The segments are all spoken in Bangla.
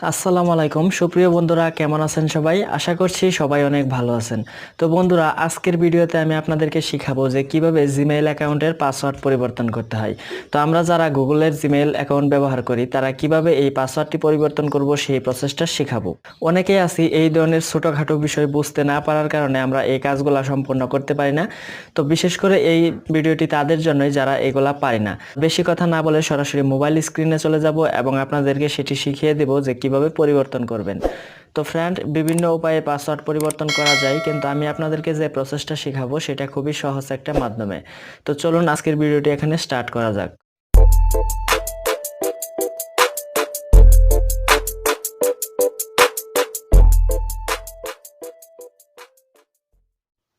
আসসালামু আলাইকুম সুপ্রিয় বন্ধুরা, কেমন আছেন সবাই? আশা করছি সবাই অনেক ভালো আছেন। তো বন্ধুরা, আজকের ভিডিওতে আমি আপনাদেরকে শিখাবো যে কিভাবে জিমেইল অ্যাকাউন্টের পাসওয়ার্ড পরিবর্তন করতে হয়। তো আমরা যারা গুগলের জিমেইল অ্যাকাউন্ট ব্যবহার করি তারা কিভাবে এই পাসওয়ার্ডটি পরিবর্তন করব সেই প্রসেসটা শিখাবো। অনেকেই আছি এই ধরনের ছোটখাটো বিষয় বুঝতে না পারার কারণে আমরা এই কাজগুলো সম্পূর্ণ করতে পারি না। তো বিশেষ করে এই ভিডিওটি তাদের জন্যই যারা এগুলা পারে না। বেশি কথা না বলে সরাসরি মোবাইল স্ক্রিনে চলে যাব এবং আপনাদেরকে সেটি শিখিয়ে দেব যে কিভাবে পরিবর্তন করবেন। তো ফ্রেন্ড, বিভিন্ন উপায়ে পাসওয়ার্ড পরিবর্তন করা যায়, কিন্তু আমি আপনাদেরকে যে প্রসেসটা শেখাবো সেটা খুবই সহজ একটা মাধ্যমে। তো চলুন আজকের ভিডিওটি এখানে স্টার্ট করা যাক।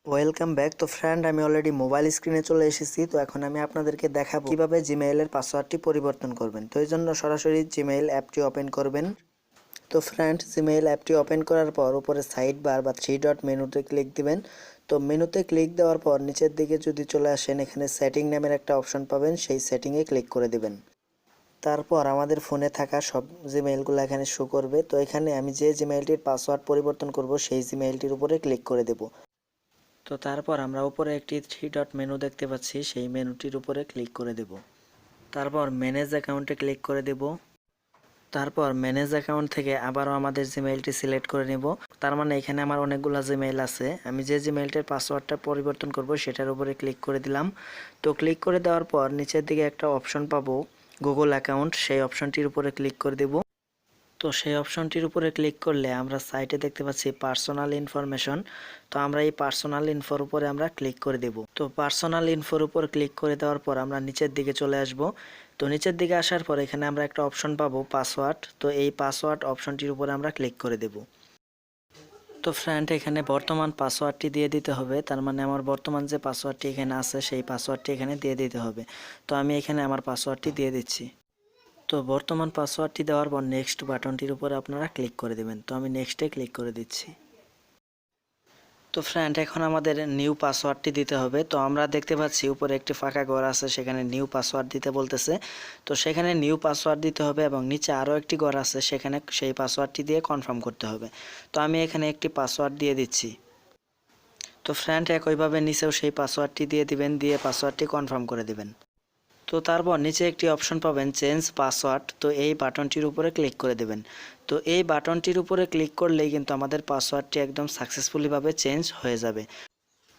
Welcome back. তো ফ্রেন্ড, আমি অলরেডি মোবাইল স্ক্রিনে চলে এসেছি। তো এখন আমি আপনাদেরকে দেখাবো কিভাবে জিমেইলের পাসওয়ার্ডটি পরিবর্তন করবেন। তো এই জন্য সরাসরি জিমেইল অ্যাপটি ওপেন করবেন। তো ফ্রেন্ড, জিমেইল অ্যাপটি ওপেন করার পর উপরে সাইড বার বা থ্রি ডট মেনুতে ক্লিক দিবেন। তো মেনুতে ক্লিক দেওয়ার পর নিচের দিকে যদি চলে আসেন, এখানে সেটিং নামের একটা অপশন পাবেন, সেই সেটিংয়ে ক্লিক করে দিবেন। তারপর আমাদের ফোনে থাকা সব জিমেইলগুলো এখানে শো করবে। তো এখানে আমি যে জিমেইলটির পাসওয়ার্ড পরিবর্তন করব সেই জিমেইলটির উপরে ক্লিক করে দেব। তো তারপর আমরা উপরে একটি থ্রি ডট মেনু দেখতে পাচ্ছি, সেই মেনুটির উপরে ক্লিক করে দেব। তারপর ম্যানেজ অ্যাকাউন্টে ক্লিক করে দেব। তারপর ম্যানেজ অ্যাকাউন্ট থেকে আবারও আমাদের জিমেইলটি সিলেক্ট করে নেব। তার মানে এখানে আমার অনেকগুলো জিমেইল আছে। আমি যে জিমেইলটির পাসওয়ার্ডটা পরিবর্তন করব সেটার উপরে ক্লিক করে দিলাম। তো ক্লিক করে দেওয়ার পর নিচের দিকে একটা অপশন পাবো, গুগল অ্যাকাউন্ট, সেই অপশনটির উপরে ক্লিক করে দেব। তো সেই অপশনটির উপরে ক্লিক করলে আমরা সাইটে দেখতে পাচ্ছি পার্সোনাল ইনফরমেশন। তো আমরা এই পার্সোনাল ইনফোর উপরে আমরা ক্লিক করে দেব। তো পার্সোনাল ইনফোর উপর ক্লিক করে দেওয়ার পর আমরা নিচের দিকে চলে আসব। তো নিচের দিকে আসার পর এখানে আমরা একটা অপশন পাবো পাসওয়ার্ড। তো এই পাসওয়ার্ড অপশনটির উপরে আমরা ক্লিক করে দেব। তো ফ্রেন্ড, এখানে বর্তমান পাসওয়ার্ডটি দিয়ে দিতে হবে। তার মানে আমার বর্তমান যে পাসওয়ার্ডটি এখানে আছে সেই পাসওয়ার্ডটি এখানে দিয়ে দিতে হবে। তো আমি এখানে আমার পাসওয়ার্ডটি দিয়ে দিচ্ছি। তো বর্তমান পাসওয়ার্ডটি দেওয়ার পর নেক্সট বাটনটির উপরে আপনারা ক্লিক করে দেবেন। তো আমি নেক্সটে ক্লিক করে দিচ্ছি। তো ফ্রেন্ড, এখন আমাদের নিউ পাসওয়ার্ডটি দিতে হবে। তো আমরা দেখতে পাচ্ছি উপরে একটি ফাঁকা ঘর আছে, সেখানে নিউ পাসওয়ার্ড দিতে বলতেছে। তো সেখানে নিউ পাসওয়ার্ড দিতে হবে এবং নিচে আরও একটি ঘর আছে, সেখানে সেই পাসওয়ার্ডটি দিয়ে কনফার্ম করতে হবে। তো আমি এখানে একটি পাসওয়ার্ড দিয়ে দিচ্ছি। তো ফ্রেন্ড, একইভাবে নিচেও সেই পাসওয়ার্ডটি দিয়ে দিবেন, দিয়ে পাসওয়ার্ডটি কনফার্ম করে দিবেন। তো তারপর নিচে একটি অপশন পাবেন চেঞ্জ পাসওয়ার্ড। তো এই বাটনটির উপরে ক্লিক করে দেবেন। তো এই বাটনটির উপরে ক্লিক করলেই কিন্তু আমাদের পাসওয়ার্ডটি একদম সাকসেসফুলিভাবে চেঞ্জ হয়ে যাবে।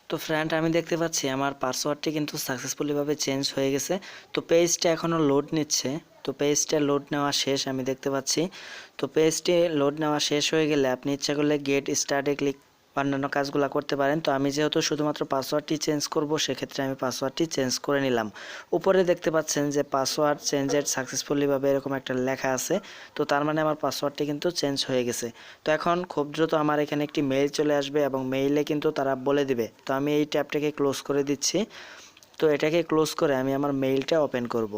তো ফ্রেন্ড, আমি দেখতে পাচ্ছি আমার পাসওয়ার্ডটি কিন্তু সাকসেসফুলিভাবে চেঞ্জ হয়ে গেছে। তো পেজটা এখনও লোড নিচ্ছে। তো পেজটা লোড নেওয়া শেষ আমি দেখতে পাচ্ছি। তো পেজটি লোড নেওয়া শেষ হয়ে গেলে আপনি ইচ্ছা করলে গেট স্টার্টে ক্লিক অন্যান্য কাজগুলো করতে পারেন। তো আমি যেহেতু শুধুমাত্র পাসওয়ার্ডটি চেঞ্জ করব, সেক্ষেত্রে আমি পাসওয়ার্ডটি চেঞ্জ করে নিলাম। উপরে দেখতে পাচ্ছেন যে পাসওয়ার্ড চেঞ্জেড সাকসেসফুলিভাবে এরকম একটা লেখা আছে। তো তার মানে আমার পাসওয়ার্ডটি কিন্তু চেঞ্জ হয়ে গেছে। তো এখন খুব দ্রুত আমার এখানে একটি মেইল চলে আসবে এবং মেইলে কিন্তু তারা বলে দিবে। তো আমি এই ট্যাবটাকে ক্লোজ করে দিচ্ছি। তো এটাকে ক্লোজ করে আমি আমার মেইলটা ওপেন করব।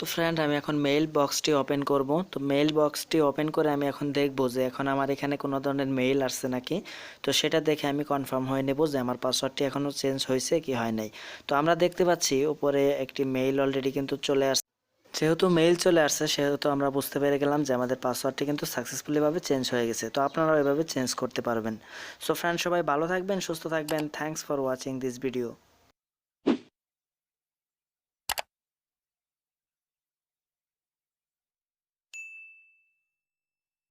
তো ফ্রেন্ড, আমি এখন মেইল বক্সটি ওপেন করব। তো মেইল বক্সটি ওপেন করে আমি এখন দেখব যে এখন আমার এখানে কোনো ধরনের মেইল আসছে নাকি। তো সেটা দেখে আমি কনফার্ম হয়ে নেব যে আমার পাসওয়ার্ডটি এখনও চেঞ্জ হয়েছে কি হয় নাই। তো আমরা দেখতে পাচ্ছি উপরে একটি মেইল অলরেডি কিন্তু চলে আসছে। যেহেতু মেইল চলে আসছে সেহেতু আমরা বুঝতে পেরে গেলাম যে আমাদের পাসওয়ার্ডটি কিন্তু সাকসেসফুলিভাবে চেঞ্জ হয়ে গেছে। তো আপনারাও এভাবে চেঞ্জ করতে পারবেন। সো ফ্রেন্ড, সবাই ভালো থাকবেন, সুস্থ থাকবেন। Thanks for watching this video.